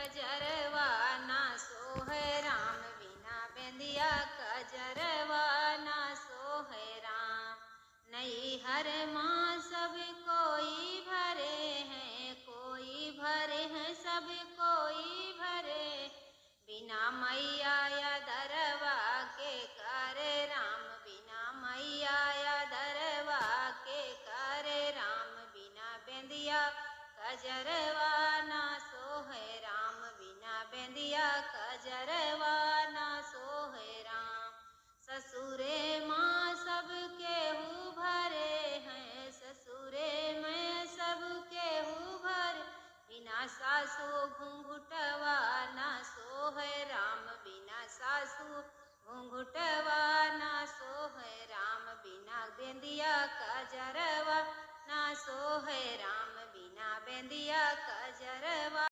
कजरवा ना सोहे राम बिना बेंदिया कजरवा ना सोहे राम। नई हर माँ सब कोई भरे हैं, कोई भरे हैं सब कोई भरे। बिना मैया या दरवा के करे राम, बिना मैया या दरवा के करे राम। बिना बेंदिया कजरवा ना सोहे राम, बिना बेंदिया कजरवा ना सोहे राम। ससुरे माँ सब केहू भरे हैं, ससुरे में सब केहू भरे। बिना सासु घूंघटवा ना सोहे राम, बिना सासु घूंघटवा ना सोहे राम। बिना बेंदिया कजरवा ना सोहे राम, बिना बेंदिया कजरवा।